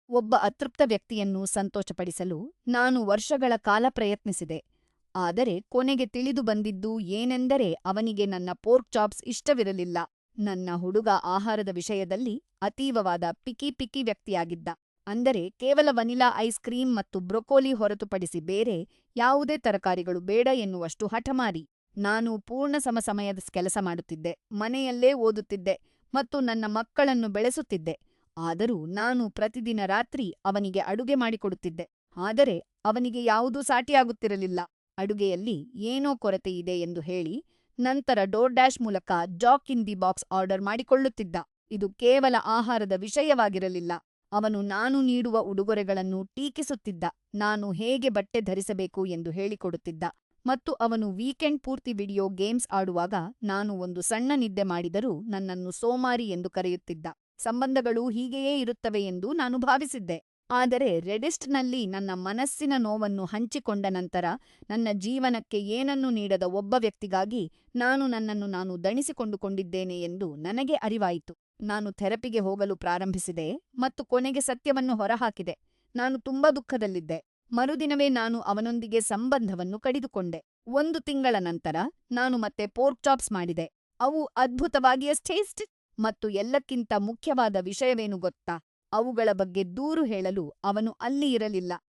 ಒಬ್ಬ ಅತೃಪ್ತ ವ್ಯಕ್ತಿಯನ್ನು ಸಂತೋಷಪಡಿಸಲು ನಾನು ವರ್ಷಗಳ ಕಾಲ ಪ್ರಯತ್ನಿಸಿದೆ, ಆದರೆ ಕೊನೆಗೆ ತಿಳಿದು ಬಂದಿದ್ದು ಏನೆಂದರೆ ಅವನಿಗೆ ನನ್ನ ಪೋರ್ಕ್ ಚಾಪ್ಸ್ ಇಷ್ಟವಿರಲಿಲ್ಲ. ನನ್ನ ಹುಡುಗ ಆಹಾರದ ವಿಷಯದಲ್ಲಿ ಅತೀವವಾದ ಪಿಕಿ ವ್ಯಕ್ತಿಯಾಗಿದ್ದ. ಅಂದರೆ ಕೇವಲ ವನಿಲಾ ಐಸ್ ಕ್ರೀಮ್ ಮತ್ತು ಬ್ರೊಕೊಲಿ ಹೊರತುಪಡಿಸಿ ಬೇರೆ ಯಾವುದೇ ತರಕಾರಿಗಳು ಬೇಡ ಎನ್ನುವಷ್ಟು ಹಠಮಾರಿ. ನಾನು ಪೂರ್ಣ ಸಮಯದ ಕೆಲಸ ಮಾಡುತ್ತಿದ್ದೆ, ಮನೆಯಲ್ಲೇ ಓದುತ್ತಿದ್ದೆ ಮತ್ತು ನನ್ನ ಮಕ್ಕಳನ್ನು ಬೆಳೆಸುತ್ತಿದ್ದೆ. ಆದರೂ ನಾನು ಪ್ರತಿದಿನ ರಾತ್ರಿ ಅವನಿಗೆ ಅಡುಗೆ ಮಾಡಿಕೊಡುತ್ತಿದ್ದೆ. ಆದರೆ ಅವನಿಗೆ ಯಾವುದೂ ಸಾಟಿಯಾಗುತ್ತಿರಲಿಲ್ಲ. ಅಡುಗೆಯಲ್ಲಿ ಏನೋ ಕೊರತೆಯಿದೆ ಎಂದು ಹೇಳಿ, ನಂತರ ಡೋರ್‌ಡ್ಯಾಶ್ ಮೂಲಕ Jack in the Box order ಮಾಡಿಕೊಳ್ಳುತ್ತಿದ್ದ. ಇದು ಕೇವಲ ಆಹಾರದ ವಿಷಯವಾಗಿರಲಿಲ್ಲ. ಅವನು ನಾನು ನೀಡುವ ಉಡುಗೊರೆಗಳನ್ನು ಟೀಕಿಸುತ್ತಿದ್ದ, ನಾನು ಹೇಗೆ ಬಟ್ಟೆ ಧರಿಸಬೇಕು ಎಂದು ಹೇಳಿಕೊಡುತ್ತಿದ್ದ ಮತ್ತು ಅವನು ವೀಕೆಂಡ್ ಪೂರ್ತಿ ವಿಡಿಯೋ ಗೇಮ್ಸ್ ಆಡುವಾಗ ನಾನು ಒಂದು ಸಣ್ಣ ನಿದ್ದೆ ಮಾಡಿದರೂ ನನ್ನನ್ನು ಸೋಮಾರಿ ಎಂದು ಕರೆಯುತ್ತಿದ್ದ. ಸಂಬಂಧಗಳು ಹೀಗೆಯೇ ಇರುತ್ತವೆ ಎಂದು ನಾನು ಭಾವಿಸಿದ್ದೆ. ಆದರೆ ರೆಡಿಸ್ಟ್‌ನಲ್ಲಿ ನನ್ನ ಮನಸ್ಸಿನ ನೋವನ್ನು ಹಂಚಿಕೊಂಡ ನಂತರ ನನ್ನ ಜೀವನಕ್ಕೆ ಏನನ್ನೂ ನೀಡದ ಒಬ್ಬ ವ್ಯಕ್ತಿಗಾಗಿ ನನ್ನನ್ನು ನಾನು ದಣಿಸಿಕೊಂಡುಕೊಂಡಿದ್ದೇನೆ ಎಂದು ನನಗೆ ಅರಿವಾಯಿತು. ನಾನು ಥೆರಪಿಗೆ ಹೋಗಲು ಪ್ರಾರಂಭಿಸಿದೆ ಮತ್ತು ಕೊನೆಗೆ ಸತ್ಯವನ್ನು ಹೊರಹಾಕಿದೆ. ನಾನು ತುಂಬಾ ದುಃಖದಲ್ಲಿದ್ದೆ. ಮರುದಿನವೇ ನಾನು ಅವನೊಂದಿಗೆ ಸಂಬಂಧವನ್ನು ಕಡಿದುಕೊಂಡೆ. 1 ತಿಂಗಳ ನಂತರ ನಾನು ಮತ್ತೆ ಪೋರ್ಕ್ ಚಾಪ್ಸ್ ಮಾಡಿದೆ. ಅವು ಅದ್ಭುತವಾಗಿ ಟೇಸ್ಟಿ ಮತ್ತು ಎಲ್ಲಕ್ಕಿಂತ ಮುಖ್ಯವಾದ ವಿಷಯವೇನು ಗೊತ್ತಾ? ಅವುಗಳ ಬಗ್ಗೆ ದೂರು ಹೇಳಲು ಅವನು ಅಲ್ಲಿ ಇರಲಿಲ್ಲ.